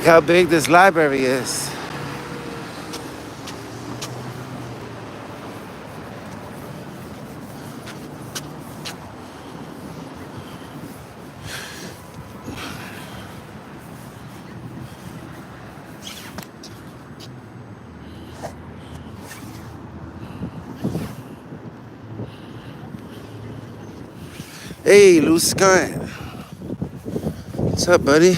Look how big this library is. Hey, loose skunk. What's up, buddy?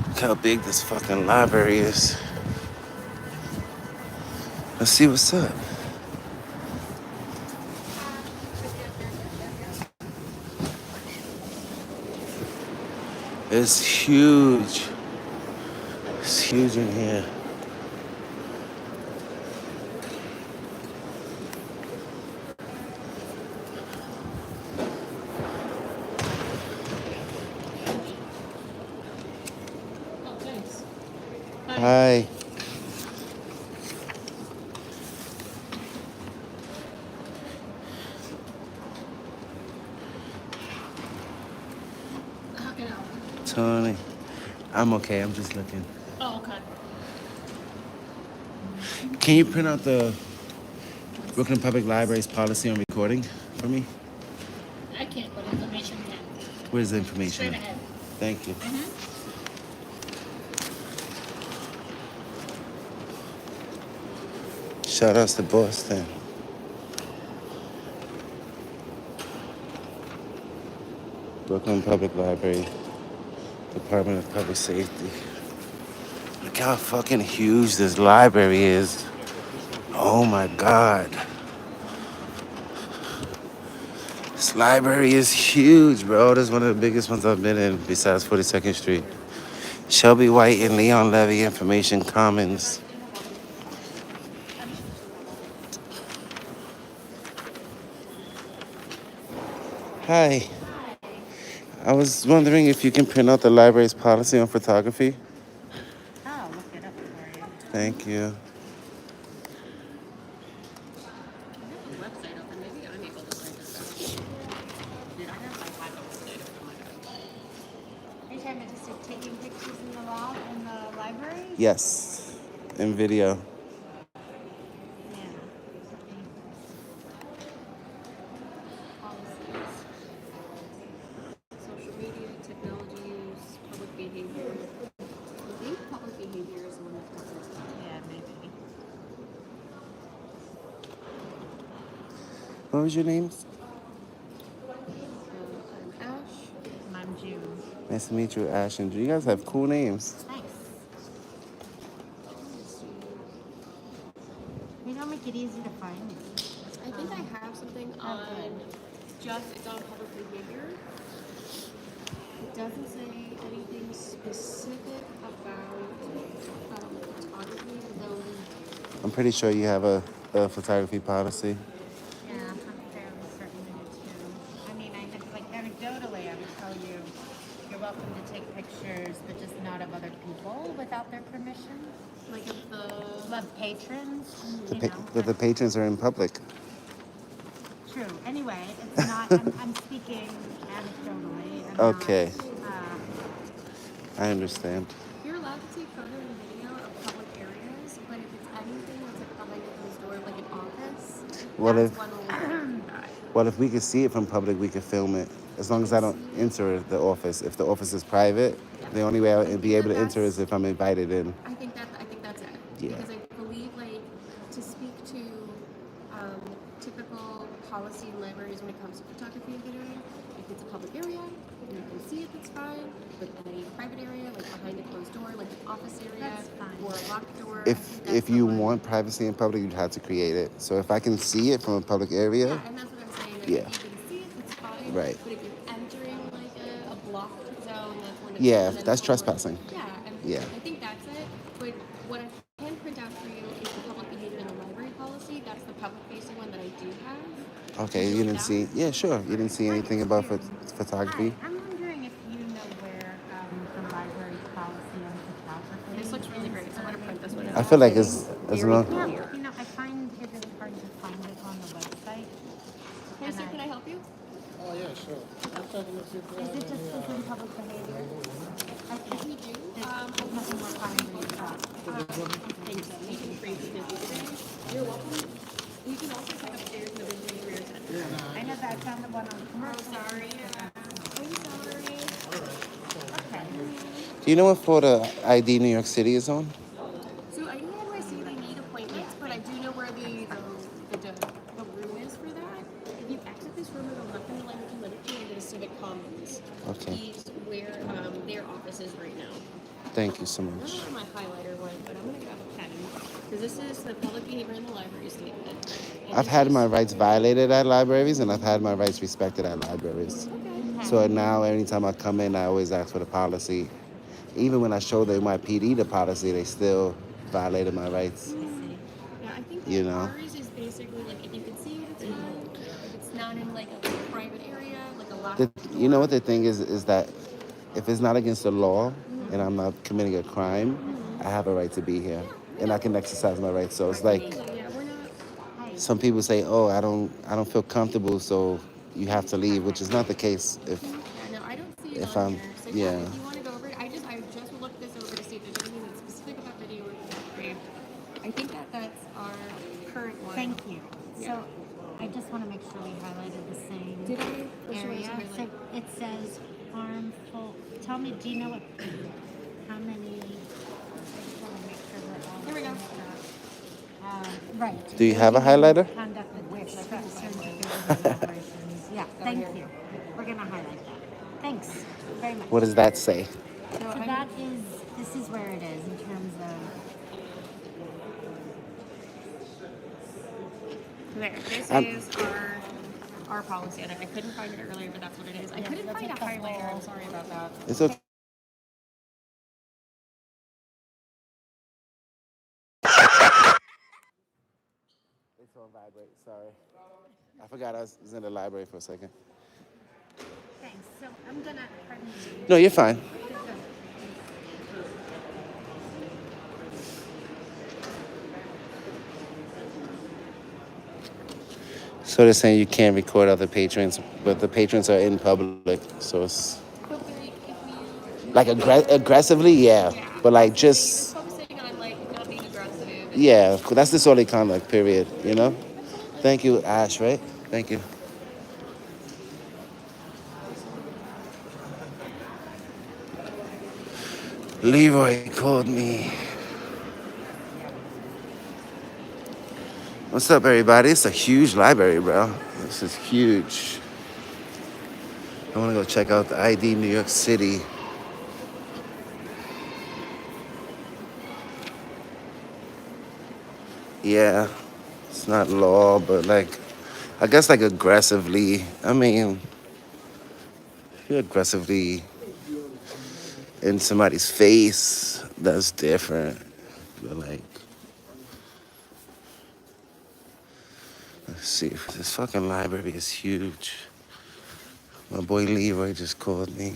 Look how big this fucking library is. Let's see what's up. It's huge. It's huge in here. Oh, thanks. Hi. Hi. How can I help? Tony. I'm okay. I'm just looking. Oh, okay. Can you print out the Brooklyn Public Library's policy on recording for me? I can't, but information can. Where's the information? Straight ahead. Thank you. Shout outs to Boston. Brooklyn Public Library, Department of Public Safety. Look how fucking huge this library is. Oh my God. This library is huge, bro. This is one of the biggest ones I've been in besides 42nd Street. Shelby White and Leon Levy Information Commons. Hi. I was wondering if you can print out the library's policy on photography. I'll look it up for you. Thank you. I have a website open. Maybe I'm able to find this out. Did I have my website open? Oh my God. Are you trying to just taking pictures in the wall in the library? Yes. In video. Yeah. Policies. Social media, technology use, public behavior. I think public behavior is the one that does it. Yeah, maybe. What was your name? I'm Ash. I'm June. Nice to meet you, Ash and Drew. You guys have cool names. Nice. They don't make it easy to find. I think I have something on it's on public behavior. It doesn't say anything specific about photography, though. I'm pretty sure you have a photography policy. Yeah, I'm fairly certain they do too. I mean, I just like anecdotally, I would tell you, you're welcome to take pictures, but just not of other people without their permission. Like of the Love patrons, you know. But the patrons are in public. True. Anyway, it's not. I'm speaking anecdotally. I'm Okay. Not, I understand. you're allowed to take photo and video of public areas, but if it's anything that's like behind a closed door, like an office, What that's if- one will die. Well, if we could see it from public, we could film it. As long as I don't enter the office. If the office is private, the only way I'll be able to enter is if I'm invited in. I think that's it. Yeah. Because I believe like to speak to typical policy in libraries when it comes to photography and video, if it's a public area and you can see it, that's fine. But in a private area, like behind a closed door, like an office area That's fine. or a locked door, I think If that's you the one. want privacy in public, you'd have to create it. So if I can see it from a public area, Yeah, and that's what I'm saying. Like, Yeah. if you can see it, it's fine. Right. But if you're entering like a blocked zone, that's when it's Yeah, then that's it's like- trespassing. Yeah, and Yeah. I think that's it. But what I can print out for you is the public behavior in the library policy. That's the public facing one that I do have. okay, you didn't see. Yeah, sure. You didn't see anything about photography. Hi, I'm wondering if you know where the library's policy on photography. This looks really great, so I'm gonna print this one out. I feel like it's as Very long. clear. Yeah, you know, I find it really hard to find it on the website. Hey, sir, can I help you? Oh, yeah, sure. I'm checking to see if Is it just within public behavior? Thanks. We've been crazy busy today. You're welcome. You can also check upstairs in the Bklyn Career Center. I know that I found the one on Oh, commercial. sorry. I'm sorry. Okay. Do you know what floor the ID New York City is on? So I do NYC, they need appointments, but I do know where the room is for that. If you exit this room and go left in the line, you can into the Civic Commons. Okay. Is where their office is right now. Thank you so I don't know much. where my highlighter went, but I'm gonna grab a pen because this is the public behavior in the library statement. And I've this had is my rights violated at libraries, and I've had my rights respected at libraries. okay. So now, anytime I come in, I always ask for the policy. Even when I show them my PD the policy, they still violated my rights. I see. Yeah, I think that You know? ours is basically like if you can see it, it's fine. If it's not in like a private area, like a locked door. You know what the thing is that if it's not against the law and I'm not committing a crime, I have a right to be here, and I can exercise my rights. So it's like Yeah, we're not. Hi. some people say, "Oh, I don't feel comfortable, so you have to leave," which is not the case. Yeah, no, I don't see it If on I'm here. So yeah, if you want to go over it, I just looked this over to see if there's anything that's specific about video or photography. I think that that's our current one. Thank you. Yeah. So I just want to make sure we highlighted the same Did I? Or should I area. just highlight? So it says harmful. Tell me, do you know how many? I just want to make sure we're all. Here we go. Right. Do you have a highlighter? Conduct with which operations. Yeah. Thank you. We're gonna highlight that. Thanks very much. what does that say? So So that is. This is where it is in terms of. there. This Um, is our policy on it. I couldn't find it earlier, but that's what it is. I couldn't that's find a what the highlighter. I'm whole- sorry about that. It's okay. It's on vibrate. Sorry, I forgot I was in the library for a second. Thanks. So I'm gonna. Pardon me. No, you're fine. So they're saying you can't record other patrons, but the patrons are in public, so it's But if we, like aggressively, yeah. But like just just focusing on like not being aggressive. And yeah, that's disorderly conduct. Period. You know. Thank you, Ash. Right? Thank you. Leroy called me. What's up, everybody? It's a huge library, bro. This is huge. I want to go check out the ID New York City. Yeah, it's not law, but like, I guess like aggressively. I mean, if you're aggressively in somebody's face, that's different. But like, let's see, this fucking library is huge. My boy Leroy just called me.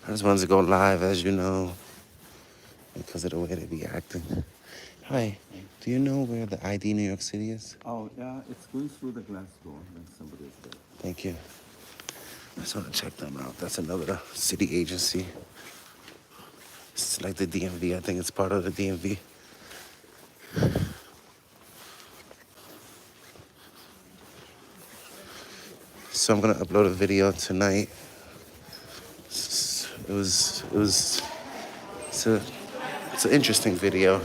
I just wanted to go live, as you know, because of the way they be acting. Hi, do you know where the ID New York City is? Oh, yeah, it's going through the glass door when somebody is there. Thank you. I just want to check them out. That's another city agency. It's like the DMV. I think it's part of the DMV. So I'm gonna upload a video tonight. It's an interesting video.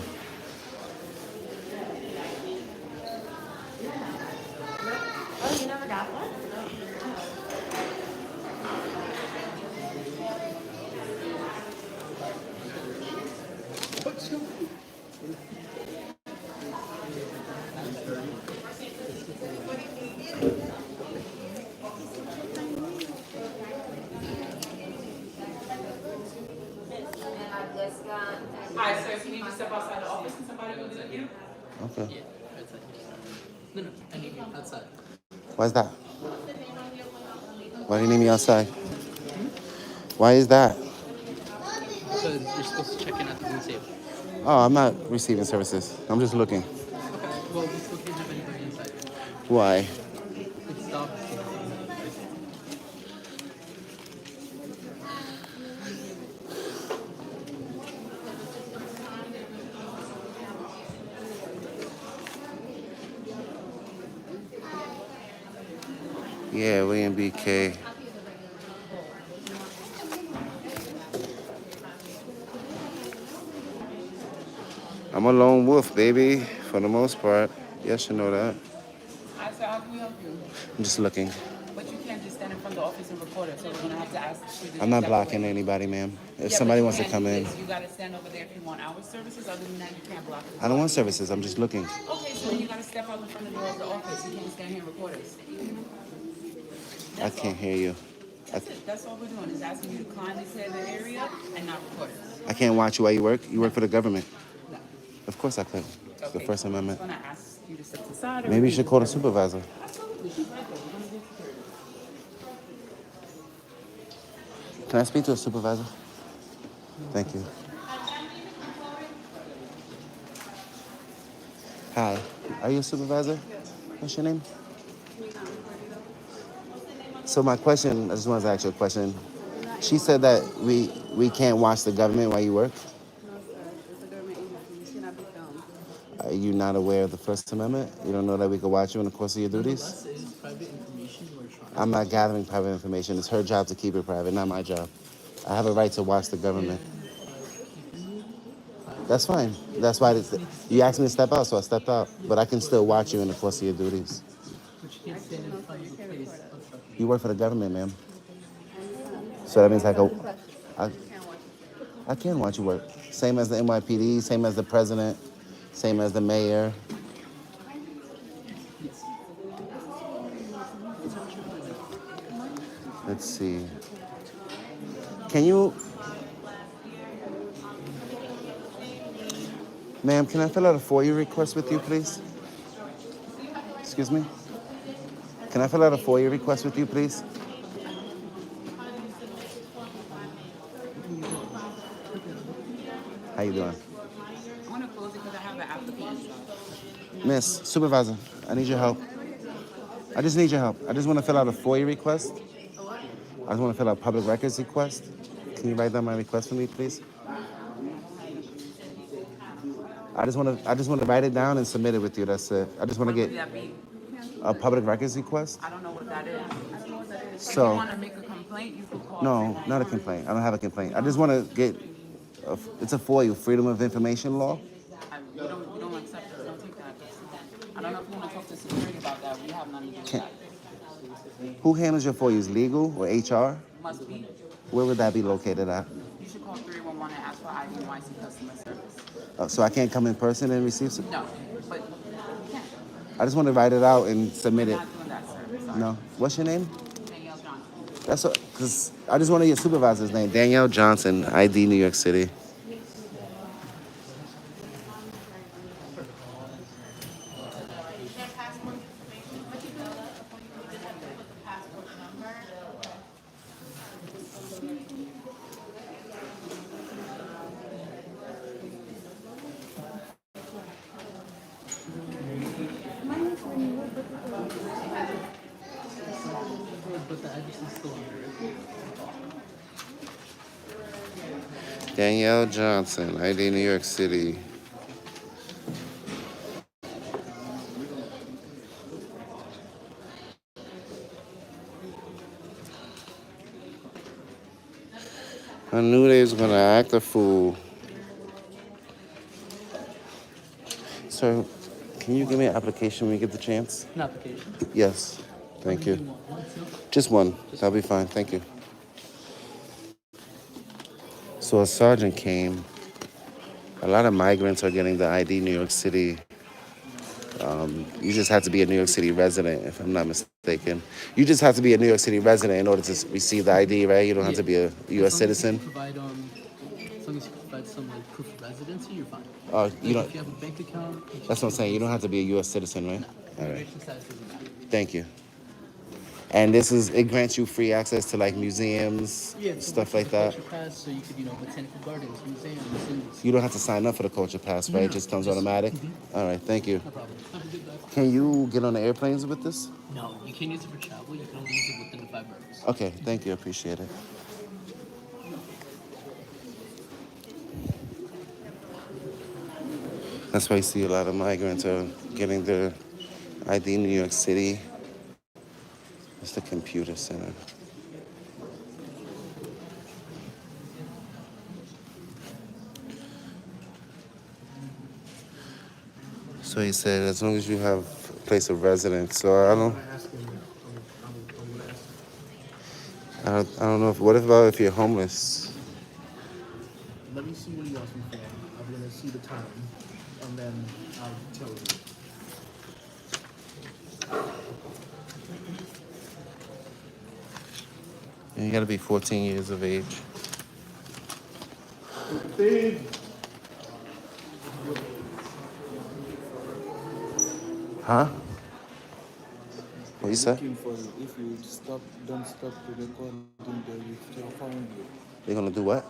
oh, you never got one? Hi, sir, if you need to step outside the office and somebody will get you. Okay. Yeah, outside. No, no, I need you outside. Why's that? Why do you need me outside? Why is that? So you're supposed to check in at the room table. Oh, I'm not receiving services. I'm just looking. Okay. Well, we still can't have anybody inside. Why? It's stopped. Yeah, we in BK. I'm a lone wolf, baby, for the most part. Yes, you know that. I said, how can we help you? I'm just looking. But you can't just stand in front of the office and record it, so we're gonna have to ask you to I'm not step blocking away. anybody, ma'am. If Yeah, but somebody you wants to can't come do in, this. You gotta stand over there if you want our services. Other than that, you can't block the I don't want audience. services. I'm just looking. Okay, so then you gotta step out in front of the door of the office. You can't stand here and record us. I That's all. can't hear you. That's it. That's all we're doing is asking you to kindly stay in the area and not record us. I can't watch you while you work. You work for the government. No. Of course I could. It's the Okay. First I'm just Amendment. gonna ask you to step to the side or Maybe you we can should just call the carry on. supervisor. Absolutely. She's right there. We're gonna get security. Can I speak to a supervisor? Thank you. Hi. Are you a supervisor? What's your name? So my question, I just wanted to ask you a question. She said that we can't watch the government while you work. No, sir. It's a government agency. You cannot be filmed. Are you not aware of the First Amendment? You don't know that we could watch you in the course of your duties? Nonetheless, it is private information we're trying I'm to. not gathering private information. It's her job to keep it private, not my job. I have a right to watch the government. That's fine. That's why you asked me to step out, so I stepped out. But I can still watch you in the course of your duties. But you can't stand in front of a place obstructing. You work for the government, ma'am. I understand. So that means I go. Two questions. I, You can't watch it. I can watch you work. Same as the NYPD, same as the president, same as the mayor. Let's see. Can you, ma'am, can I fill out a FOIA request with you, please? Excuse me? Can I fill out a FOIA request with you, please? How you doing? I'm gonna close it because I have an application. Miss, supervisor, I need your help. I just need your help. I just want to fill out a FOIA request. I just want to fill out a public records request. Can you write down my request for me, please? I just want to write it down and submit it with you. That's it. I just want What to would get that be? a public records request. I don't know what that is. If you So, wanna make a complaint, you could call no, not a 311. complaint. I don't have a complaint. I just want to get, it's a FOIA, Freedom of Information Law. You don't accept it. Don't take that. I don't know if you wanna talk to security about that. We have none to do with Can, that. who handles your FOIAs, legal or HR? Must be. Where would that be located at? You should call 311 and ask for IDNYC customer service. So I can't come in person and receive some? No, but you can't. I just want to write it out and submit We're it. not doing that, sir. Sorry. No. What's your name? Danielle Johnson. That's what, because I just want to get supervisor's name. Danielle Johnson, ID New York City. But the address is still under it. Danielle Johnson, ID New York City. I knew they was gonna act a fool. Sir, can you give me an application when you get the chance? An application. Yes. Thank How many you. do want? One, two? Just one. That'll be fine. Thank you. So a sergeant came. A lot of migrants are getting the ID New York City. You just have to be a New York City resident, if I'm not mistaken. You just have to be a New York City resident in order to receive the ID, right? You don't have to be a U.S. citizen. Provide as long as you provide some like proof of residency, you're fine. Oh, Like, you don't. if you have a bank account. That's what I'm saying. You don't have to be a U.S. citizen, right? All right. Immigration status doesn't matter. Thank you. And it grants you free access to like museums, Yeah, it's stuff a like that. culture pass, so you could, botanical gardens, museums, and You don't have to sign up for the culture pass, right? It just comes automatic. All right, thank you. no problem. Have a good day. Can you get on the airplanes with this? No, you can't use it for travel. You can only use it within the 5 boroughs. Okay, thank you. Appreciate it. That's why you see a lot of migrants are getting their ID in New York City. It's the computer center. So he said, as long as you have a place of residence. So I don't. I don't know if. What about if you're homeless? Let me see what he asked me for. I'm gonna see the time, and then I'll tell you. You gotta be 14 years of age. Huh? What you say? Looking for you. If you don't stop the recording, they will still find you. They're gonna do what?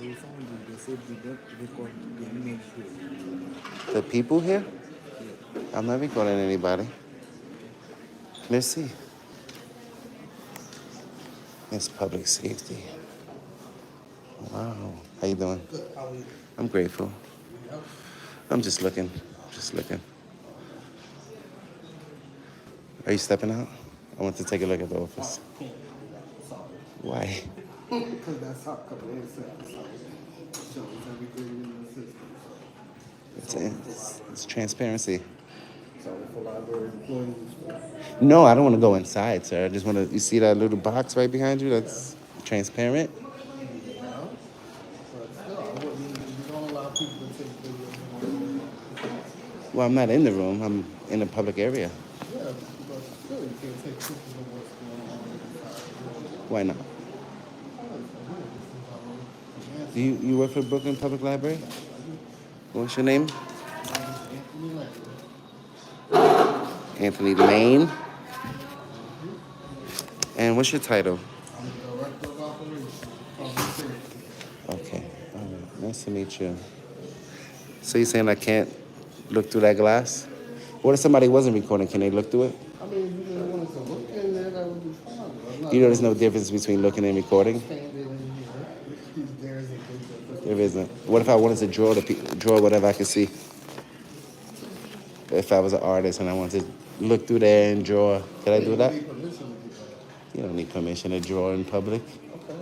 They will find you. They said we don't record the image here. The people here? I'm not recording anybody. Merci. It's public safety. Wow. How you doing? I'm grateful. I'm just looking. Just looking. Are you stepping out? I want to take a look at the office. Why? Because that's how couple of shows everything in the system. It's transparency. So for library employees, No, I don't want to go inside, sir. I just want to. You see that little box right behind you? That's transparent. but still, I wouldn't. You don't allow people to take videos. Well, I'm not in the room. I'm in a public area. Yeah, but still, you can't take pictures of what's going on. Why not? Do you work for Brooklyn Public Library? What's your name? Anthony Lane. And what's your title? I'm the director of operations, public safety. Okay. All right. Nice to meet you. So you're saying I can't look through that glass? What if somebody wasn't recording? Can they look through it? I mean, if you didn't want to look in there, that would be fine. I'm not You know there's no difference between looking and recording? standing in here. There's a big difference. There isn't. What if I wanted to draw whatever I could see? If I was an artist and I wanted to look through there and draw, could I do that? You need permission to do that. You don't need permission to draw in public. Okay.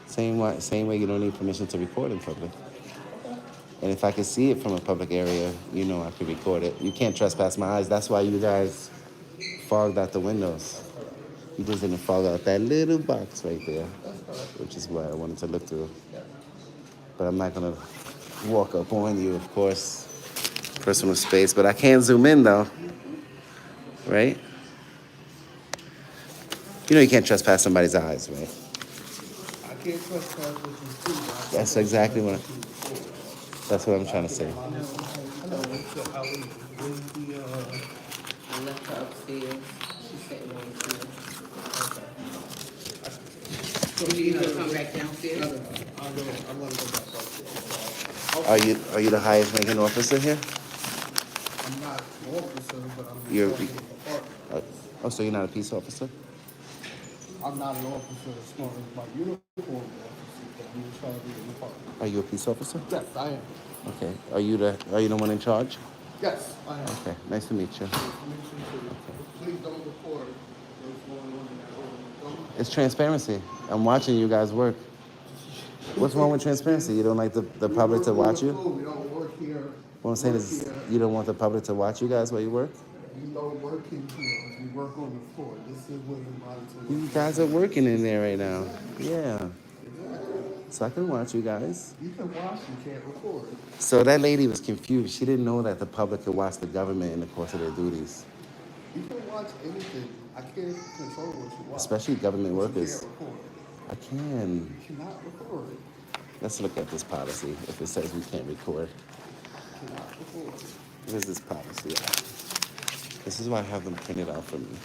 Same way you don't need permission to record in public. And if I could see it from a public area, you know I could record it. You can't trespass my eyes. That's why you guys fogged out the windows. You just didn't fog out that little box right there, which is why I wanted to look through. But I'm not gonna walk up on you, of course. Personal space, but I can zoom in though, right? You know you can't trespass somebody's eyes, right? I can't trespass what you see. That's exactly that's what I'm trying to say. I know. So how we the I left her upstairs. She's sitting on the floor. You need her to come back downstairs? I'm gonna go back upstairs. Are you the highest ranking officer here? I'm not an officer, but I'm You're- in the department. Oh, so you're not a peace officer? I'm not an officer as far as my uniform officer, but I'm in charge of the department. Are you a peace officer? Yes, I am. Okay. Are you the one in charge? Yes, I am. Okay. Nice to meet you. Please don't record what's going on in that room. It's transparency. I'm watching you guys work. What's wrong with transparency? You don't like the public to watch you? We don't work here. What I'm saying is, you don't want the public to watch you guys while you work? We don't work in here. We work on the floor. This is where we monitor. You guys are working in there right now. Yeah. So I can watch you guys. You can watch, you can't record. So that lady was confused. She didn't know that the public could watch the government in the course of their duties, You can watch anything. I can't control what you watch. especially government You workers. can't record. I can. You cannot record. Let's look at this policy. If it says we can't record, You cannot record. where's this policy at? This is why I have them printed out for me.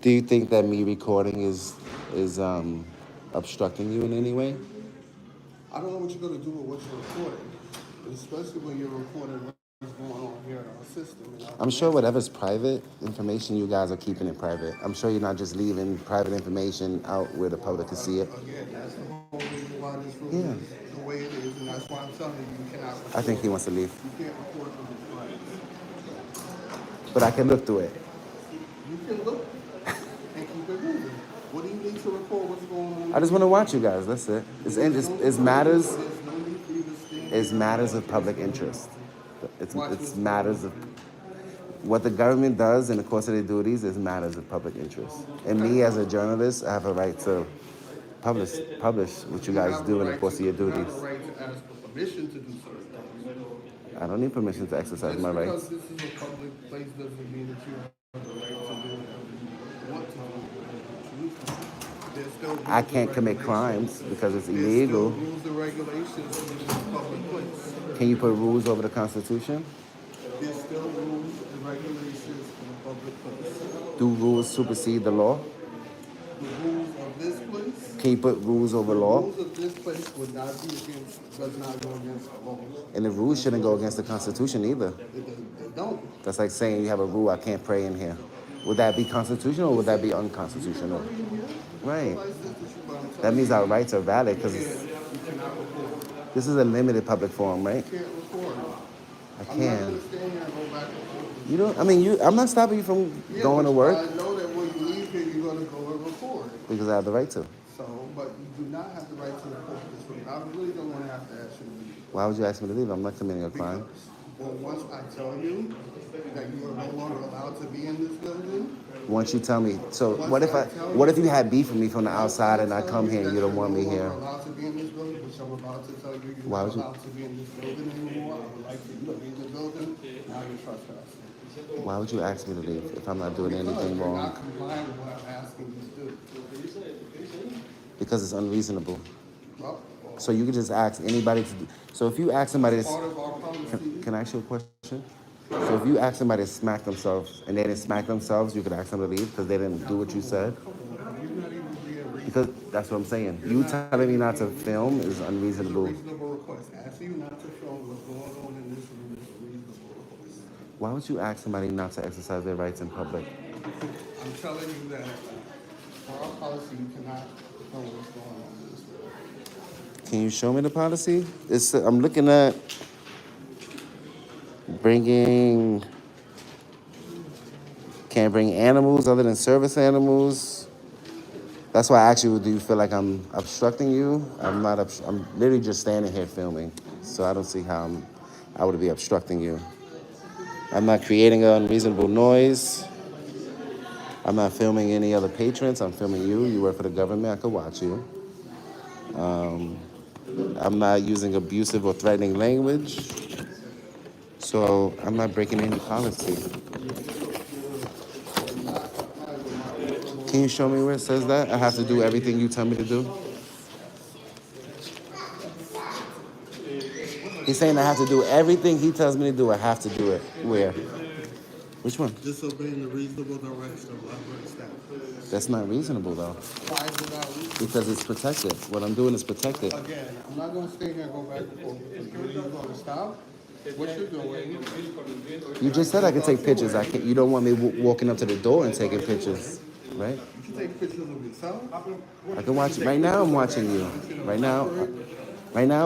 Do you think that me recording is obstructing you in any way? I don't know what you're gonna do with what you're recording, especially when you're recording what's going on here in our system. In our I'm sure command whatever's private information, you guys are keeping it private. I'm sure you're not just leaving private information out where the public can see it. Again, that's the whole reason why this room Yeah. is the way it is, and that's why I'm telling you, you cannot I think he record. wants to leave, You can't record from his friends. but I can look through it. You can look and keep it moving. What do you need to record? What's going on? I just want to watch you guys. That's it. It's matters. There's no need for you to stand It's here. matters of public interest. It's Watch it's what's matters of going on. what the government does in the course of their duties is matters of public interest. And me as a journalist, I have a right to publish what you guys do in the course of your You have duties. a right to ask for permission to do certain things. I don't need permission to exercise Just my because rights. this is a public place doesn't mean that you have the right to do whatever you want to do, whatever you choose to do. There's still rules I and can't commit regulations. crimes because it's There's still illegal. rules and regulations in this public place. Can you put rules over the Constitution? There's still rules and regulations in a public place. Do rules supersede the law? The rules of this place, Can you put rules over the law? rules of this place would not be against, does not go against the law. And the rules shouldn't go against the Constitution either. They don't. That's like saying you have a rule, I can't pray in here. Would that be constitutional or would that be unconstitutional? Right. That means our rights are valid because You cannot record. this is a limited public forum, right? You can't record. I I'm not can. gonna stand here and go back and forth. You don't, I mean, I'm not stopping you from Yeah, going to but work I know that when you leave here, you're gonna go and record. because I have the right to. So, but you do not have the right to record this room. I really don't wanna have to ask you to leave. Why would you ask me to leave? I'm not committing a crime. Because, well, once I tell you that you are no longer allowed to be in this building, Once you tell me, so what if you had beef with me from the outside and I come here and you don't want me here? you're no longer allowed to be in this building, which I'm about to tell you, you're Why not would you- allowed to be in this building anymore. I would like for you to leave the building. Now you're trespassing. Why would you ask me to leave if I'm not doing Because anything you're wrong? not complying with what I'm asking you to do. Because it's unreasonable. Well, So you could just ask anybody to do. So if you ask somebody to, part of our policy. can I ask you a question? So if you ask somebody to smack themselves and they didn't smack themselves, you could ask them to leave because they didn't do what you said? Because that's what I'm saying. You telling me not to film is unreasonable. Reasonable request. Asking you not to film what's going on in this room is a reasonable request. Why would you ask somebody not to exercise their rights in public? I'm telling you that for our policy, you cannot film what's going on in this room. Can you show me the policy? I'm looking at bringing, can't bring animals other than service animals. That's why I asked you, do you feel like I'm obstructing you? I'm not, I'm literally just standing here filming. So I don't see how I would be obstructing you. I'm not creating an unreasonable noise. I'm not filming any other patrons. I'm filming you. You work for the government. I could watch you. I'm not using abusive or threatening language. So I'm not breaking any policy. Can you show me where it says that? I have to do everything you tell me to do? He's saying I have to do everything he tells me to do. I have to do it. Where? Which one? Disobeying the reasonable direction of library staff. That's not reasonable though, Why is it not reasonable? because it's protected. What I'm doing is protected. Again, I'm not gonna stay here and go back and forth because you're gonna stop what you're doing. You just said I could take pictures. I can't. You don't want me walking up to the door and taking pictures, right? You can take pictures of yourself. I can watch you. Right now, I'm watching you. Right now,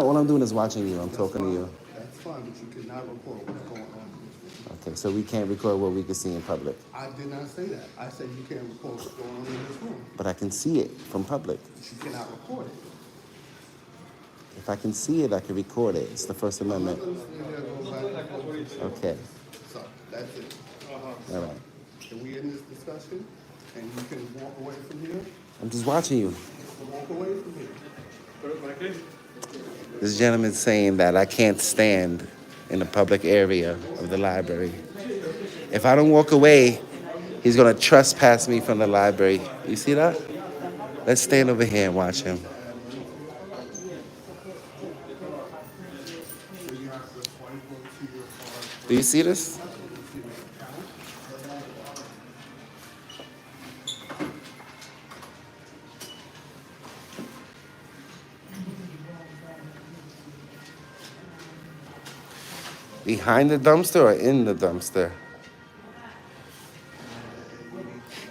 all I'm doing is watching you. I'm talking to you. That's fine, but you cannot report what's going on in this room. Okay, so we can't record what we can see in public, I did not say that. I said you can't report what's going on in this room. but I can see it from public. But you cannot report it. If I can see it, I can record it. It's the First I'm not Amendment. gonna stay here and go back and forth. Okay, So, that's it. all right. Can we end this discussion? And you can walk away from here? I'm just watching you. Walk away from here. This gentleman's saying that I can't stand in the public area of the library. If I don't walk away, he's gonna trespass me from the library. You see that? Let's stand over here and watch him. Do you see this? Behind the dumpster or in the dumpster?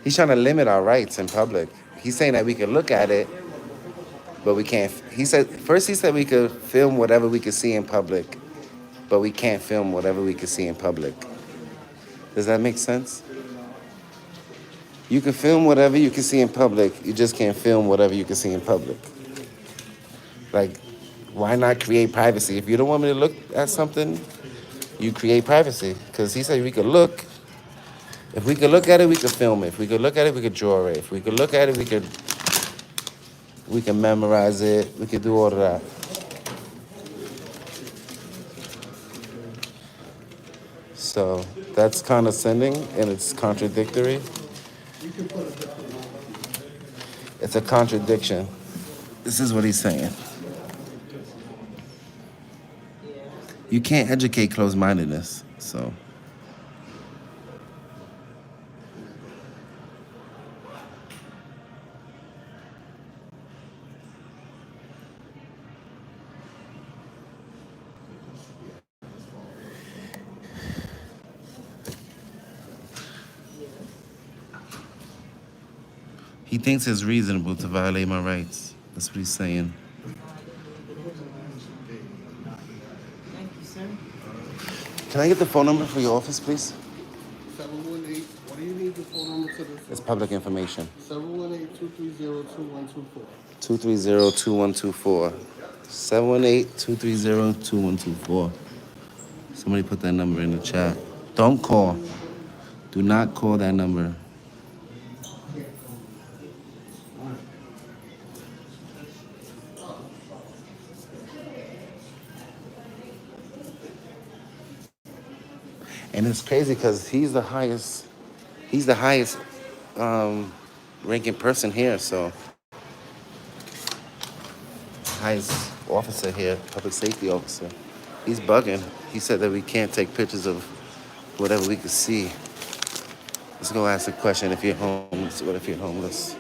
He's trying to limit our rights in public. He's saying that we can look at it, but we can't. He said we could film whatever we could see in public, but we can't film whatever we could see in public. Does that make sense? You can film whatever you can see in public. You just can't film whatever you can see in public. Like, why not create privacy? If you don't want me to look at something, you create privacy. Because he said we could look. If we could look at it, we could film it. If we could look at it, we could draw it. If we could look at it, we can memorize it. We could do all of that. So that's condescending and it's contradictory. It's a contradiction. This is what he's saying. You can't educate closed-mindedness, so. He thinks it's reasonable to violate my rights. That's what he's saying. Thank you, sir. Can I get the phone number for your office, please? 718. What do you need the phone number to this? It's public information. 718-230-2124. 230-2124. 718-230-2124. Somebody put that number in the chat. Don't call. Do not call that number. And it's crazy because he's the highest ranking person here, so highest officer here, public safety officer. He's bugging. He said that we can't take pictures of whatever we could see. Let's go ask a question. If you're homeless, what if you're homeless?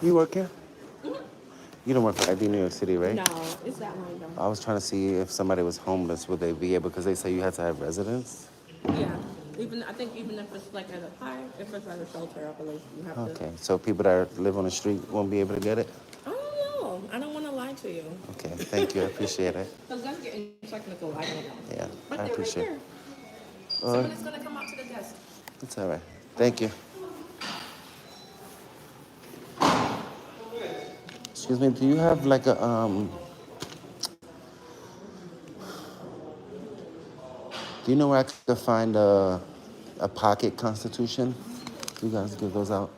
You work here? You don't work for ID New York City, right? No, it's that one though. I was trying to see if somebody was homeless, would they be able, because they say you had to have residence. Yeah. I think even if it's like at a park, if it's at a shelter, I believe you have to. Okay, so people that live on the street won't be able to get it? I don't know. I don't want to lie to you. Okay, thank you. I appreciate it. Because that's getting technical. I don't know. Yeah, But I they're appreciate right it. there. Someone is going to come out to the desk. It's all right. Thank you. Excuse me, do you have like a, do you know where I could find a pocket constitution? You guys give those out?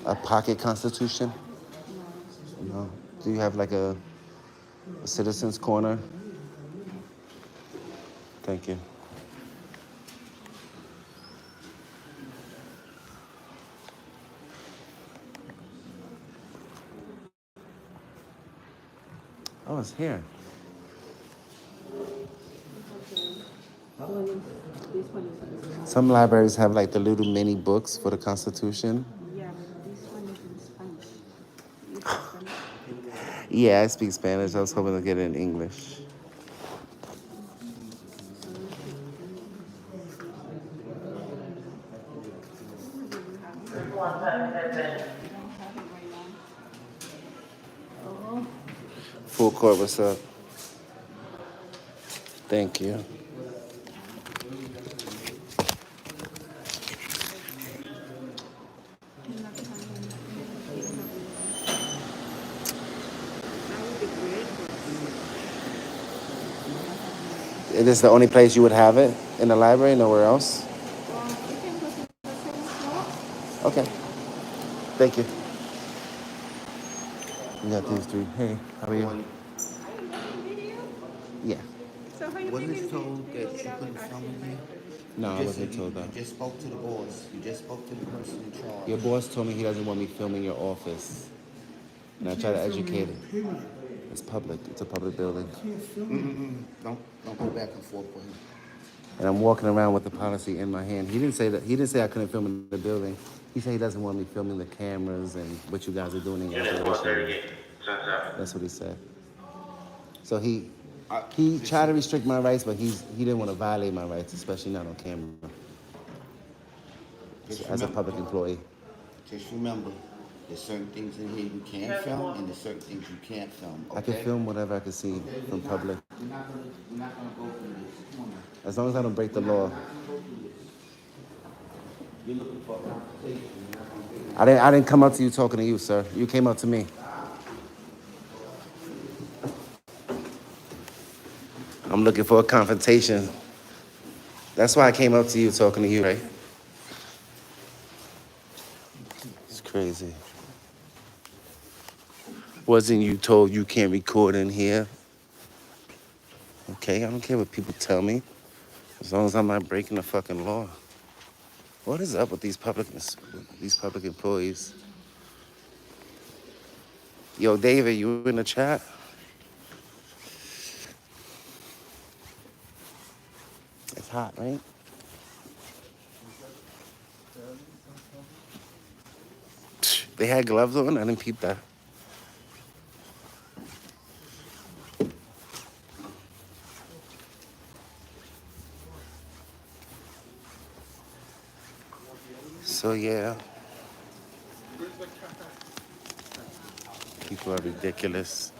A pocket constitution? No. Do you have like a citizen's corner? Thank you. Oh, it's here. Some libraries have like the little mini books for the Constitution. Yeah, but this one is in Spanish. You speak Spanish? Yeah, I speak Spanish. I was hoping to get it in English. Full court, what's up? Thank you. It is the only place you would have it in the library, nowhere else? You can go to the same floor. Okay. Thank you. We got these three. Hey, how are you? Yeah. Wasn't you told that you couldn't film in here? No, You I just wasn't said told that. you just spoke to the boss. You just spoke to the person in charge. Your boss told me he doesn't want me filming your office. And I try to educate him. It's public. It's a public building. Don't go back and forth with him. And I'm walking around with the policy in my hand. He didn't say that. He didn't say I couldn't film in the building. He said he doesn't want me filming the cameras and what you guys are doing in your operation. That's what he said. So he tried to restrict my rights, but he didn't want to violate my rights, especially not on camera. Just As a remember, public employee. just remember, there's certain things in here you can film, and there's certain things you can't film. Okay? I can film whatever I can see from public. We're not gonna go through this. Come on now. As long as I don't break the law. You're looking for a conversation. You're not gonna get it. I didn't come up to you talking to you, sir. You came up to me. I'm looking for a confrontation. That's why I came up to you talking to you, right? It's crazy. Wasn't you told you can't record in here? Okay, I don't care what people tell me. As long as I'm not breaking the fucking law. What is up with these public employees? Yo, David, you in the chat? It's hot, right? They had gloves on? I didn't peep that. So yeah. People are ridiculous.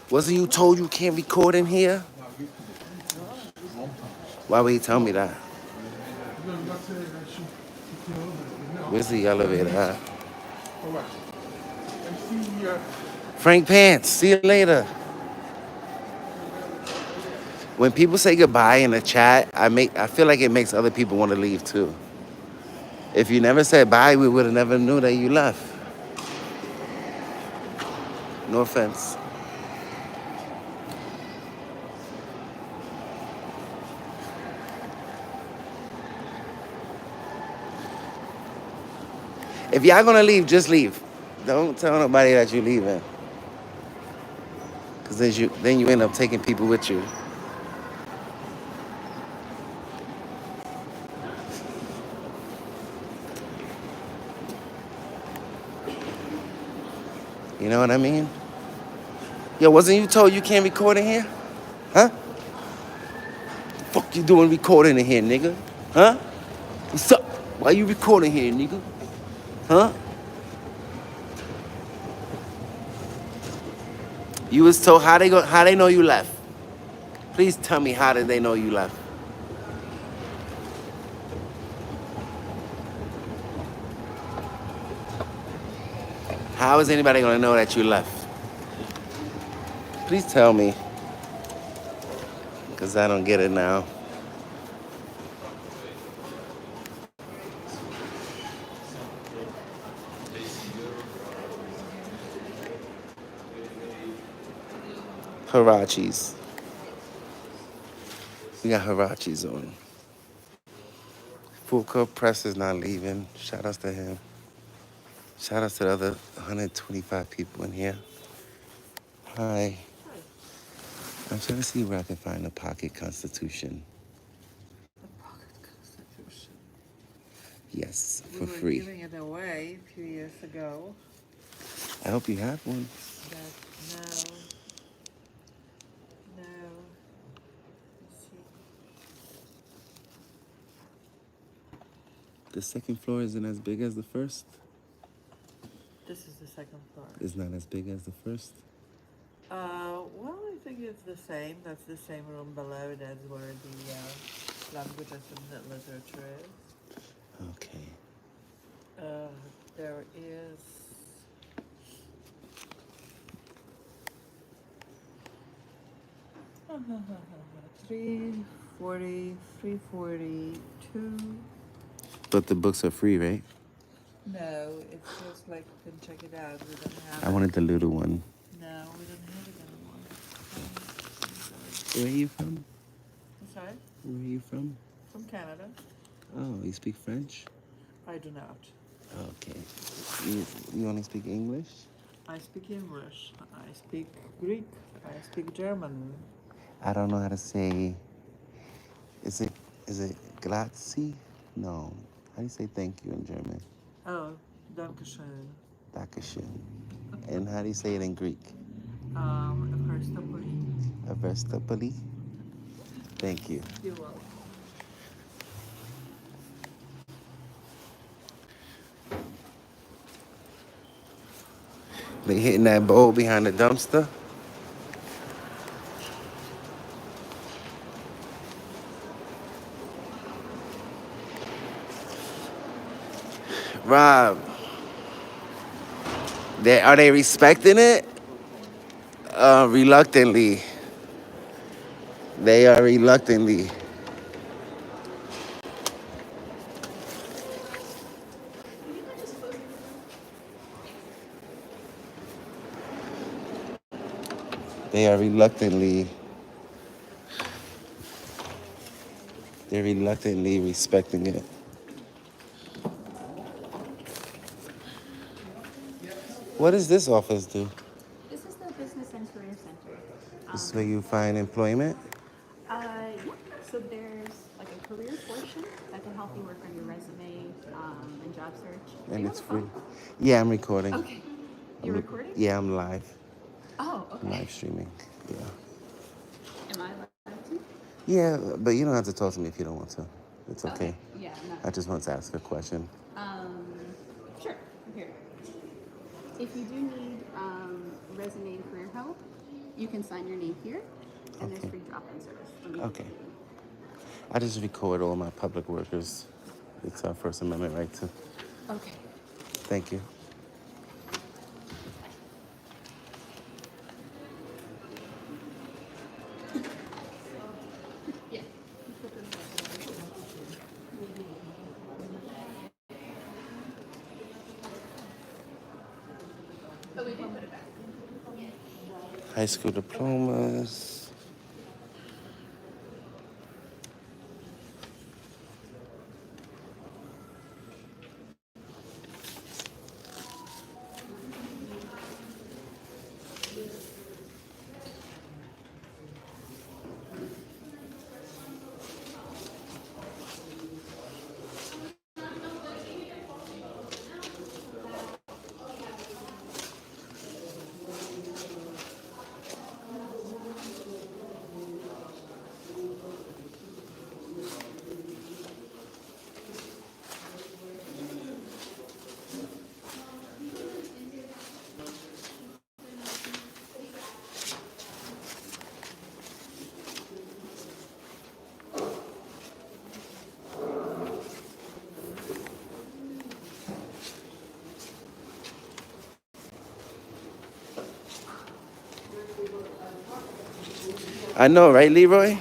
Wasn't you told you can't record in here? Why would he tell me that? Where's the elevator at? Frank Pants, see you later. When people say goodbye in the chat, I feel like it makes other people want to leave too. If you never said bye, we would have never knew that you left. No offense. If y'all gonna leave, just leave. Don't tell nobody that you're leaving. Cause then you end up taking people with you. You know what I mean? Yo, wasn't you told you can't record in here? Huh? The fuck you doing recording in here, nigga? Huh? What's up? Why you recording here, nigga? Huh? You was told how they know you left? Please tell me how did they know you left? How is anybody gonna know that you left? Please tell me. Cause I don't get it now. Hirachis. We got Hirachis on. Full Court Press is not leaving. Shout outs to him. Shout outs to the other 125 people in here. Hi. I'm trying to see where I can find a pocket constitution. Yes, for free. We were giving it away a few years ago, I hope you have one. but no. Let's see. The second floor isn't as big as the first. This is the second floor. It's not as big as the first. Well, I think it's the same. That's the same room below. That's where the languages and literature is. Okay. There is 340, 342. But the books are free, right? No, it's just like you can check it out. We don't have I wanted the little one. No, we don't have it anymore. Where are you from? I'm sorry? Where are you from? From Canada. Oh, you speak French? I do not. Okay. You only speak English? I speak English. I speak Greek. I speak German. I don't know how to say. Is it grazie? No. How do you say thank you in German? Oh, Dankeschön. Dankeschön. And how do you say it in Greek? Ευχαριστώ. Averstapoli? Thank you. You're welcome. They hitting that bowl behind the dumpster. Rob, are they respecting it? Reluctantly. They are reluctantly. They are reluctantly. They're reluctantly respecting it. What does this office do? This is the Business and Career Center. This is where you find employment? Yeah. So there's like a career portion that can help you work on your resume and job search. Are And you on it's the free. phone? Yeah, I'm recording. Okay. You're recording? Yeah, I'm live. Oh, I'm okay. live streaming. Yeah. Am I allowed to? Yeah, but you don't have to talk to me if you don't want to. It's okay. Yeah, no. I just want to ask a question. Sure. Here. If you do need resume and career help, you can sign your name here, and there's Okay. free drop-in service. Let me- Okay. I just record all my public workers. It's our First Amendment right to. Okay. Thank you. Yeah. Oh, we did put it back. High school diplomas. I know, right, Leroy?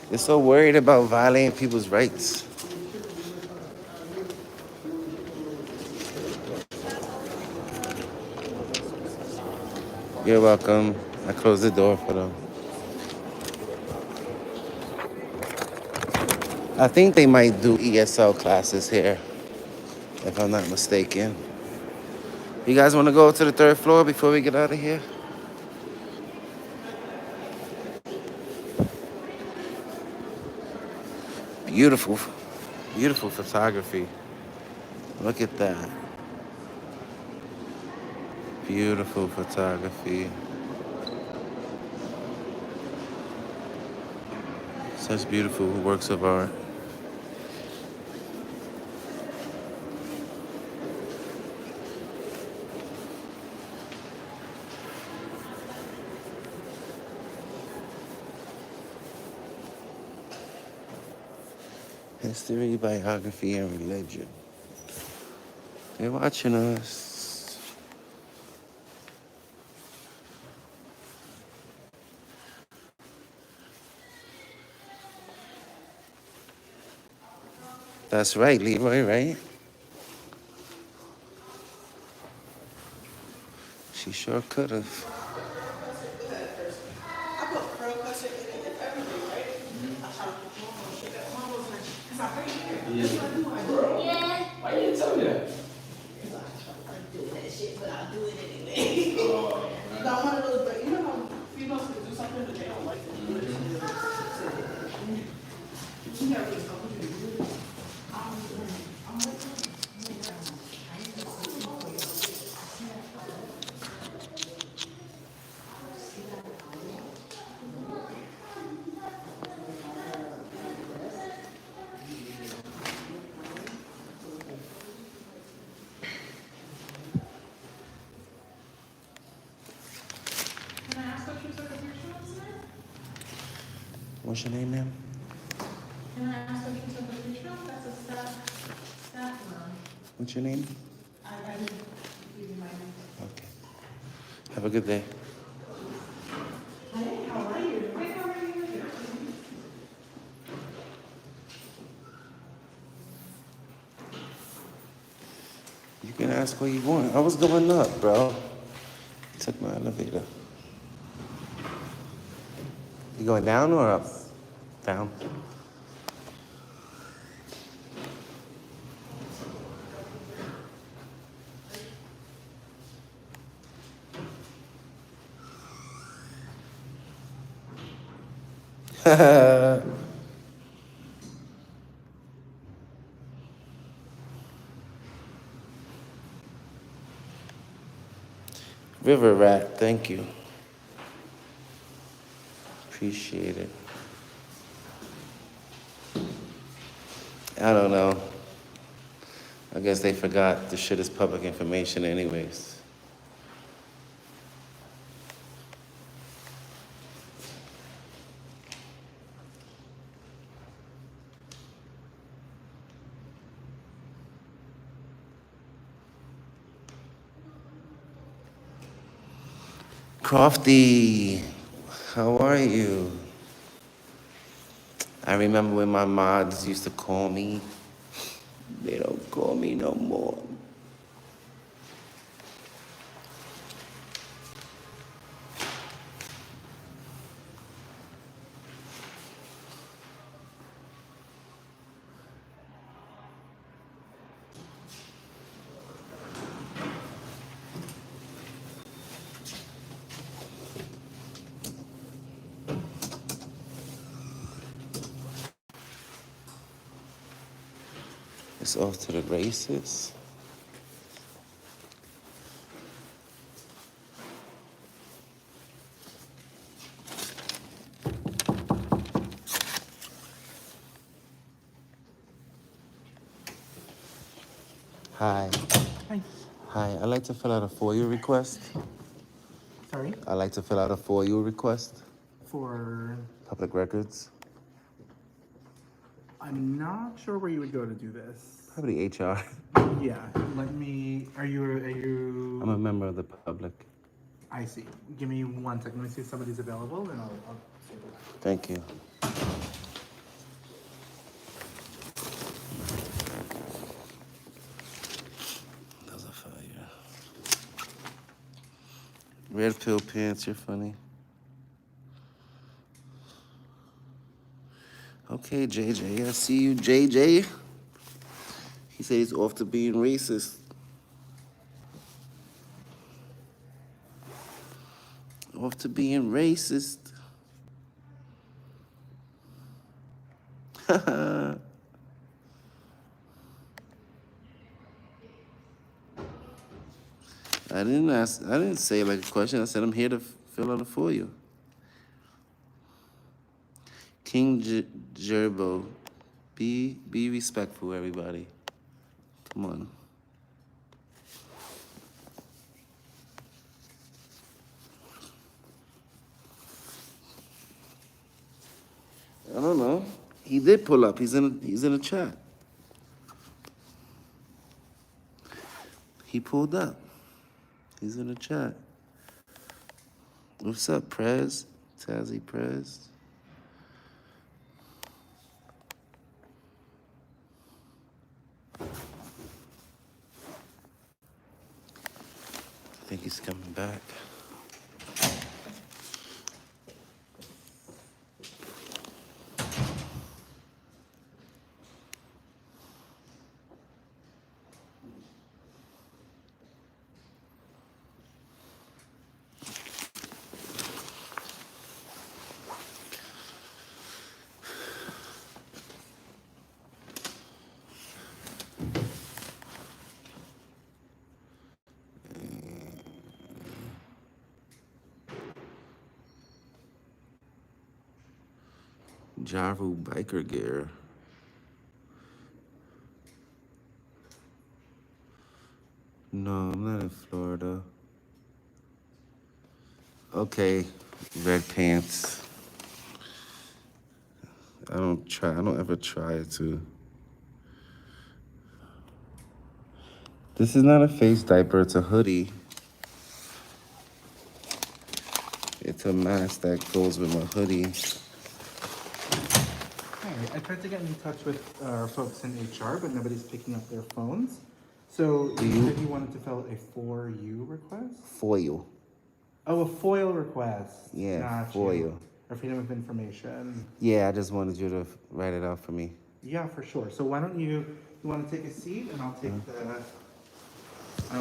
They're so worried about violating people's rights. You're welcome. I closed the door for them. I think they might do ESL classes here, if I'm not mistaken. You guys want to go to the third floor before we get out of here? Beautiful, beautiful photography. Look at that. Beautiful photography. Such beautiful works of art. History, biography, and religion. They're watching us. That's right, Leroy, right? She You sure could have. What's your name, ma'am? What's your name? Okay. Have a good day. You can ask what you want. I was going up, bro. Took my elevator. You going down or up? Down. River Rat, thank you. Appreciate it. I don't know. I guess they forgot the shit is public information anyways. Crofty, how are you? I remember when my mods used to call me. They don't call me no more. It's off to the races. Hi. Hi. Hi, I'd like to fill out a FOIA request. Sorry? I'd like to fill out a FOIA request. For... Public records. I'm not sure where you would go to do this. Probably HR. Yeah, let me... Are you... I'm a member of the public. I see. Give me 1 second. Let me see if somebody's available, and I'll see what Thank you. Those are fire. Red pill pants, you're funny. Okay, JJ, I see you, JJ. He said he's off to being racist. Off to being racist. I didn't say like a question. I said I'm here to fill out a for you. King Gerbo, be respectful, everybody. Come on. I don't know. He did pull up. He's in a chat. He pulled up. He's in the chat. What's up, Prez? Tazzy Prez. I think He's coming back. Jaru biker gear. No, I'm not in Florida. Okay, red pants. I don't ever try to. This is not a face diaper, it's a hoodie. It's a mask that goes with my hoodie. Hi, I tried to get in touch with our folks in HR, but nobody's picking up their phones. So you said you wanted to fill a for you request? Foil. Oh, a FOIL request. Yeah, Got FOIL. you. A Freedom of Information. Yeah, I just wanted you to write it out for me. Yeah, for sure. So why don't you want to take a seat and I'll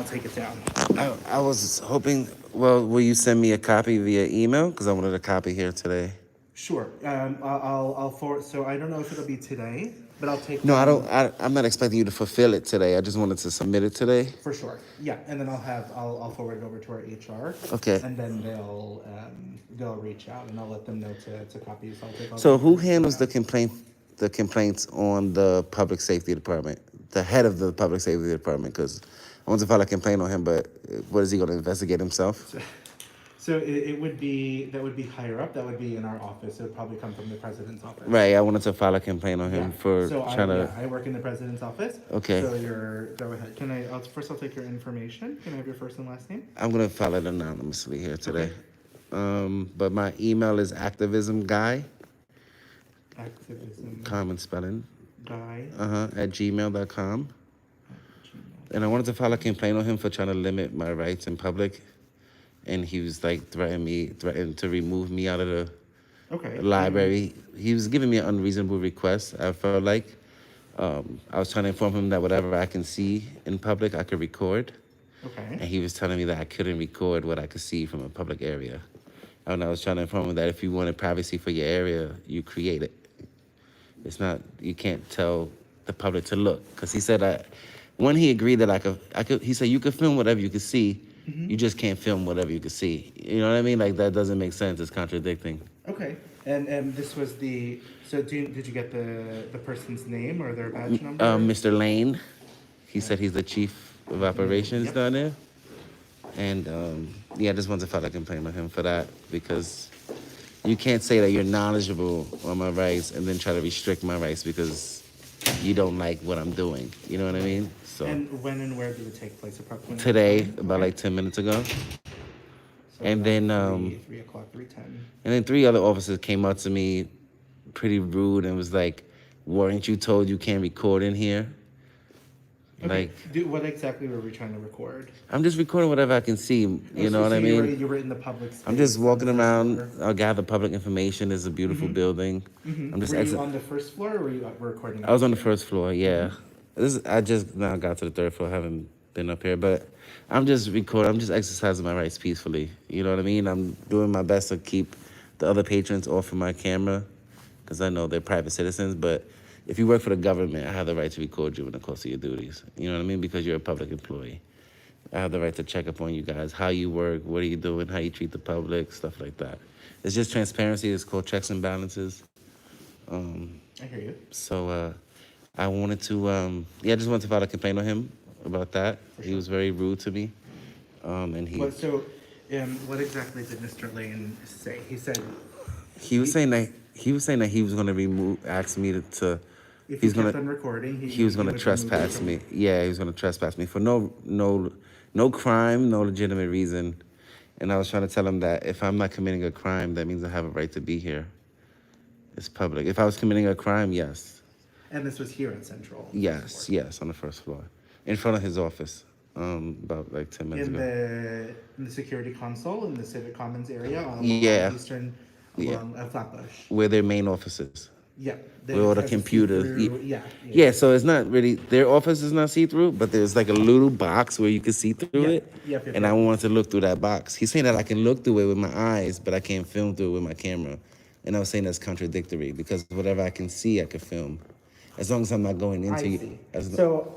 take it down. I was hoping, well, will you send me a copy via email? Because I wanted a copy here today. Sure. I'll forward. So I don't know if it'll be today, but I'll take. No, I don't. I'm not expecting you to fulfill it today. I just wanted to submit it today. For sure. Yeah, and then I'll forward it over to our HR. Okay. And then they'll reach out and I'll let them know to copy you. So I'll take all So the who information handles down. the complaints on the public safety department? The head of the public safety department, because I want to file a complaint on him, but what is he going to investigate himself? So it would be higher up. That would be in our office. It would probably come from the president's office. Right. I wanted to file a complaint on him for So trying to. I work in the president's office. Okay. So go ahead. I'll take your information. Can I have your first and last name? I'm gonna file it anonymously here today. But my email is activismguy, Activism common spelling, guy. at gmail.com. And I wanted to file a complaint on him for trying to limit my rights in public. And he was like threatened to remove me out of the library. He was giving me an unreasonable request. I felt like I was trying to inform him that whatever I can see in public, I could record. Okay. And he was telling me that I couldn't record what I could see from a public area. And I was trying to inform him that if you wanted privacy for your area, you create it. It's not, you can't tell the public to look. Because he said, when he agreed that I could, he said, you could film whatever you could see. You just can't film whatever you could see. You know what I mean? Like, that doesn't make sense. It's contradicting. Okay. And this was did you get the person's name or their badge number? Mr. Lane, he said he's the chief of operations down there. And I just wanted to file a complaint on him for that, because you can't say that you're knowledgeable on my rights and then try to restrict my rights because you don't like what I'm doing. You know what I mean? So And when and where did it take place approximately? today, about like 10 minutes ago. So And then 3 o'clock, 3:10. and then 3 other officers came up to me pretty rude and was like, weren't you told you can't record in here? Okay. Like, What exactly were we trying to record? I'm just recording whatever I can see. You know what I mean? You were in the public space. I'm just walking on the around. first floor? I'll gather public information. It's a beautiful building. I'm just Were you on the first floor or were you recording? I was on the first floor, yeah. I just now got to the 3rd floor. I haven't been up here, but I'm just recording. I'm just exercising my rights peacefully. You know what I mean? I'm doing my best to keep the other patrons off of my camera because I know they're private citizens, but if you work for the government, I have the right to record you in the course of your duties. You know what I mean? Because you're a public employee. I have the right to check up on you guys, how you work, what are you doing, how you treat the public, stuff like that. It's just transparency. It's called checks and balances. I hear you. So I wanted to, I just wanted to file a complaint on him about that. He was very rude to me. And What exactly did Mr. Lane say? he was saying that he was going to ask me to If he's you kept gonna on recording, he was going to would remove trespass you from- me. Yeah, he was going to trespass me for no crime, no legitimate reason. And I was trying to tell him that if I'm not committing a crime, that means I have a right to be here. It's public. If I was committing a crime, yes. And this was here at Central. Yes, on the 1st floor, in front of his office. about like 10 minutes In ago. the security console in the Civic Commons area on Yeah, Eastern yeah. along Flatbush. Where their main office is. Yeah, Where all the has a computers. see-through. Yeah, Yeah, so it's not really their office is not see through, but there's like a little box where you can see through Yeah, it. yep, yep, And I yep. wanted to look through that box. He's saying that I can look through it with my eyes, but I can't film through it with my camera. And I was saying that's contradictory because whatever I can see, I can film, as long as I'm not going into. I see. As So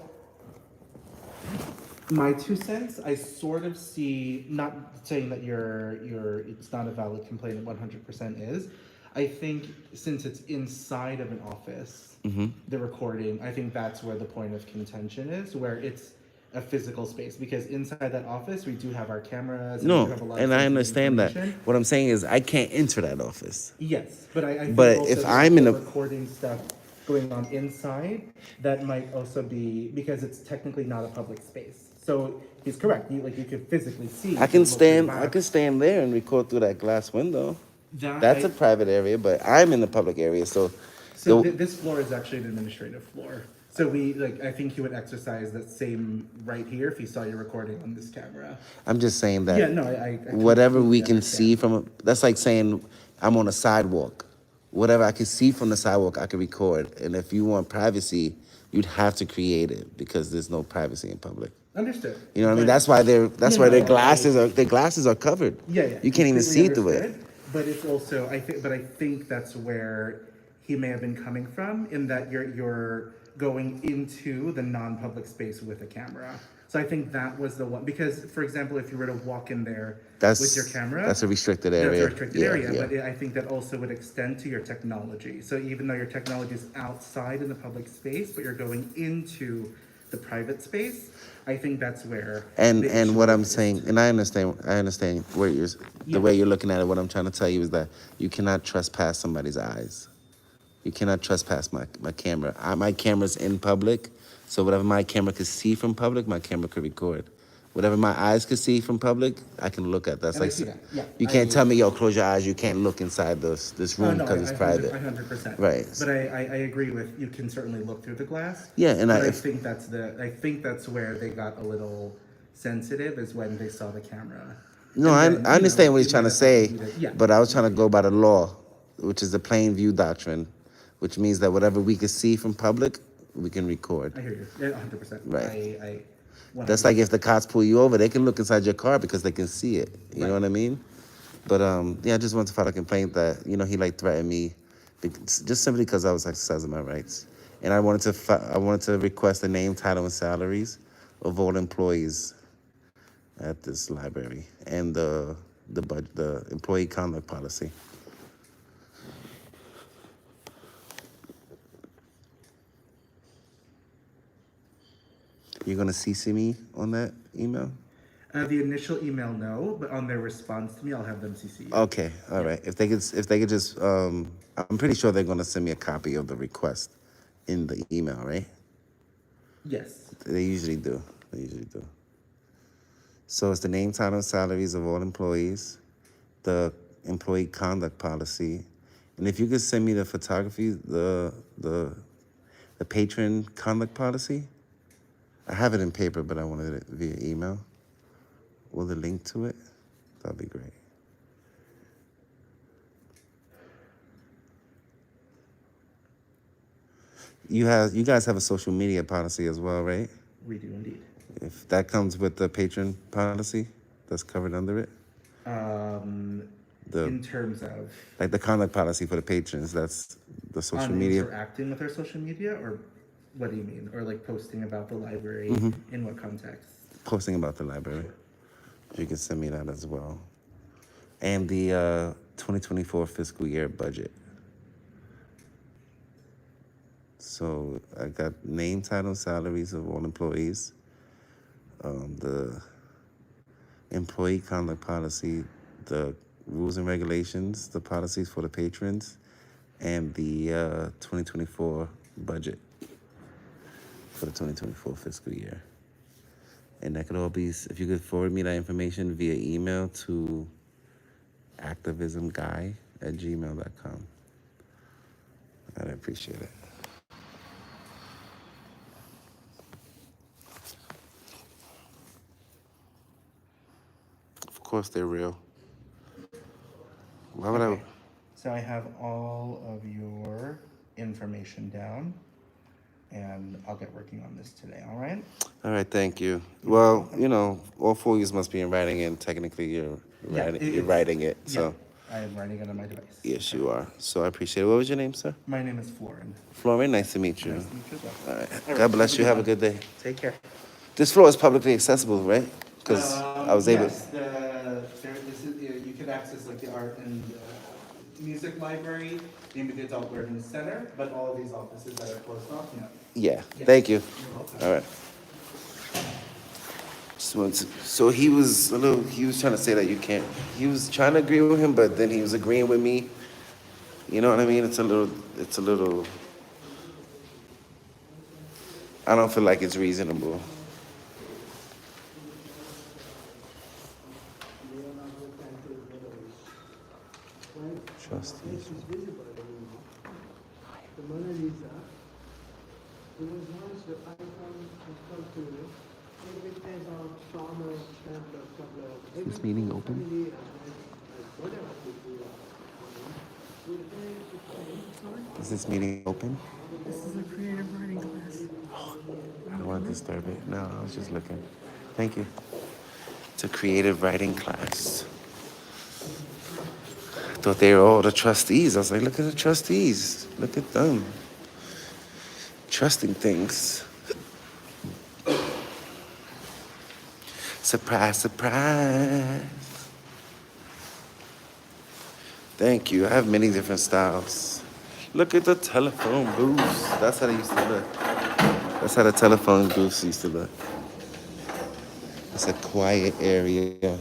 my 2 cents, I sort of see, not saying that it's not a valid complaint, 100% is. I think since it's inside of an office, Mm-hmm. the recording, I think that's where the point of contention is, where it's a physical space. Because inside that office, we do have our cameras, and we do No, have a lot and of I sensitive understand that. information. What I'm saying is I can't enter that office. Yes, but I think But also if there's I'm in still a recording stuff going on inside that might also be because it's technically not a public space. So he's correct. You could physically see. I if you can look through the stand. I box. can stand there and record through that glass window. That That's I- a private area, but I'm in the public area, so. So the- this floor is actually an administrative floor. So I think he would exercise that same right here if he saw you recording on this camera. I'm just saying that. Yeah, no, I whatever we completely can see understand. that's like saying I'm on a sidewalk. Whatever I can see from the sidewalk, I can record. And if you want privacy, you'd have to create it because there's no privacy in public. Understood. You know what I mean? But- That's why No, their no, glasses are covered. Yeah. You can't even completely see through it. understood. But it's also I think that's where he may have been coming from in that you're going into the non-public space with a camera. So I think that was the one because, for example, if you were to walk in there with your camera, That's a restricted that's area. a restricted Yeah, area. yeah. But I think that also would extend to your technology. So even though your technology is outside in the public space, but you're going into the private space, I think that's where. And the issue what I'm is. saying, and I understand where Yeah. the way you're looking at it. What I'm trying to tell you is that you cannot trespass somebody's eyes. You cannot trespass my camera. My camera's in public, so whatever my camera could see from public, my camera could record. Whatever my eyes could see from public, I can look at. That's And I like see that, yeah. you can't tell me, yo, close your eyes. You can't look inside this Oh, room no, because it's private. 100%. Right. But I agree with you can certainly look through the glass. Yeah, and but I if- think that's where they got a little sensitive is when they saw the camera. No, And then, I understand what he's you trying to might have say, to do that. Yeah. but I was trying to go by the law, which is the plain view doctrine, which means that whatever we can see from public, we can record. I hear you. Yeah, 100%. Right. I That's like if the cops pull you over, they can look inside your car because they can see it. You know what I mean? But yeah, I just wanted to file a complaint that he like threatened me, just simply because I was exercising my rights, and I wanted to request the name, title, and salaries of all employees at this library and the employee conduct policy. You're gonna CC me on that email? The initial email, no, but on their response to me, I'll have them CC you. Okay, all right. If they could just, I'm pretty sure they're gonna send me a copy of the request in the email, right? Yes. They usually do. So it's the name, title, and salaries of all employees, the employee conduct policy, and if you could send me the photography, the patron conduct policy. I have it in paper, but I wanted it via email. With a link to it, that'd be great. You guys have a social media policy as well, right? We do indeed. If that comes with the patron policy, that's covered under it. In terms of Like the conduct policy for the patrons, that's the social on media. interacting with our social media, or what do you mean? Or like posting about the library in what context? Posting about the library. You can send me that as well. And the 2024 fiscal year budget. So I got name, title, salaries of all employees, the employee conduct policy, the rules and regulations, the policies for the patrons, and the 2024 budget for the 2024 fiscal year. And that could all be, if you could forward me that information via email to activismguy@gmail.com. I'd appreciate it. course they're real. Why would I? Okay. So I have all of your information down, and I'll get working on this today. All right? All right, thank you. You're Well, welcome. all four of you must be in writing, and technically Yeah, you're writing it. yeah. So I am writing it on my device. yes, you are. So I appreciate it. What was your name, sir? My name is Florin. Florian, nice to meet you. Nice to meet you as well. All right. All right, God bless you. Have a one. good day. Take care. This floor is publicly accessible, right? Because I was able. Yes, you can access like the art and music library, maybe the adult learning center, but all of these offices that are closed off, no. Yeah. Yes. Thank you. You're welcome. All right. So he was a little. He was trying to say that you can't. He was trying to agree with him, but then he was agreeing with me. You know what I mean? It's a little. It's a little. I don't feel like it's reasonable. Trustees. This is visible anymore. The Mona Lisa. There was once the icon of culture. It has our farmer stamp of couple of. Is this meeting open? Whatever people Is this meeting open? This is a creative writing class. I don't want to disturb it. No, I was just looking. Thank you. It's a creative writing class. I thought they were all the trustees. I was like, look at the trustees. Look at them. Trusting things. Surprise, surprise. Thank you. I have many different styles. Look at the telephone booths. That's how they used to look. That's how the telephone booths used to look. It's a quiet area.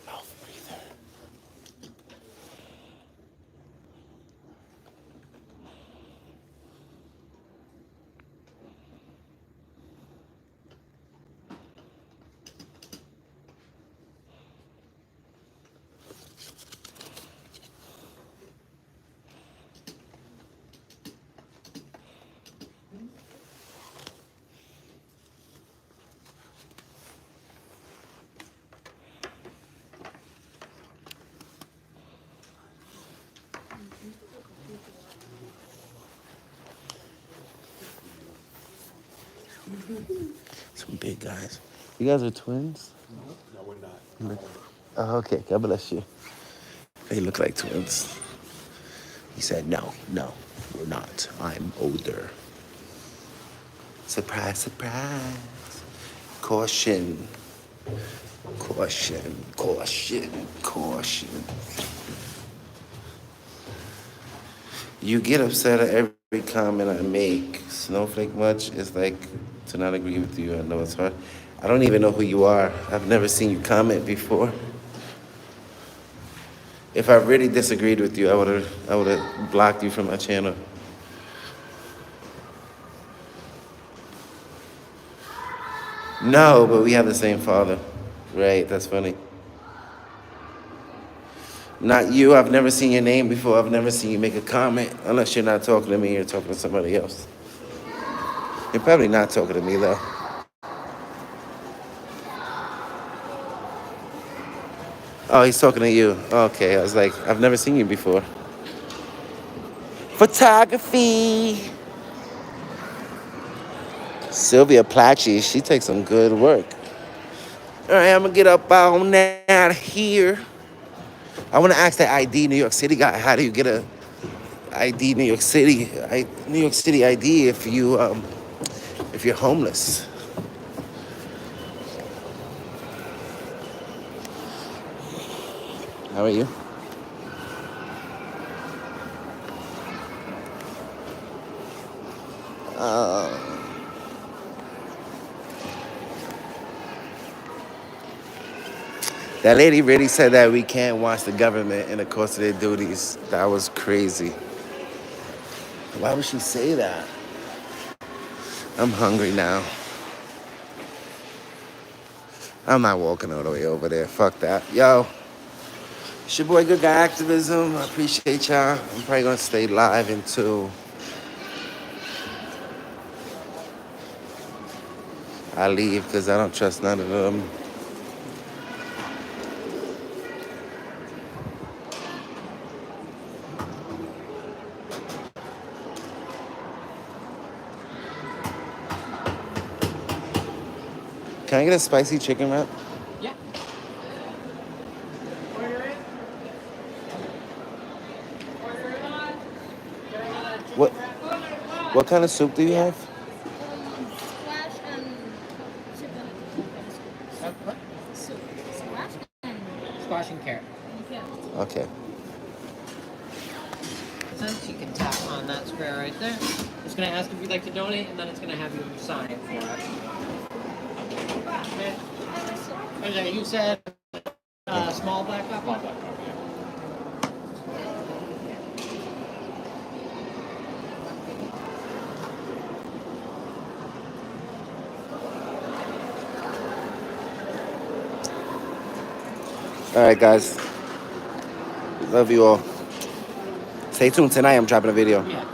Mouth breather. Some big guys. You guys are twins? No, we're not. Oh, okay. God bless you. They look like twins. He said, no, we're not. I'm older. Surprise, surprise. Caution. Caution, caution, caution. You get upset at every comment I make. Snowflake much is like to not agree with you. I know it's hard. I don't even know who you are. I've never seen you comment before. If I really disagreed with you, I would have blocked you from my channel. No, but we have the same father. Right, that's funny. Not you. I've never seen your name before. I've never seen you make a comment. Unless you're not talking to me, you're talking to somebody else. You're probably not talking to me, though. Oh, he's talking to you. Okay, I was like, I've never seen you before. Photography. Sylvia Plachy, she takes some good work. All right, I'm gonna get up on out of here. I want to ask that ID New York City guy, how do you get a ID New York City ID if you're homeless? How are you? That lady really said that we can't watch the government in the course of their duties. That was crazy. Why would she say that? I'm hungry now. I'm not walking all the way over there. Fuck that. Yo, It's your boy Good Guy Activism. I appreciate y'all. I'm probably gonna stay live until I leave because I don't trust none of them. Can I get a spicy chicken wrap? Yeah. What what kind of soup do you have? Squash and chicken. What? Soup. Squash and Squash and carrot. carrot. Okay. Cents. You can tap on that square right there. It's going to ask if you'd like to donate, and then it's going to have you sign for it. Okay. Okay, you said small black pepper? Small black pepper, yeah. All right, guys. Love you all. Stay tuned tonight. I'm dropping a video. Yeah.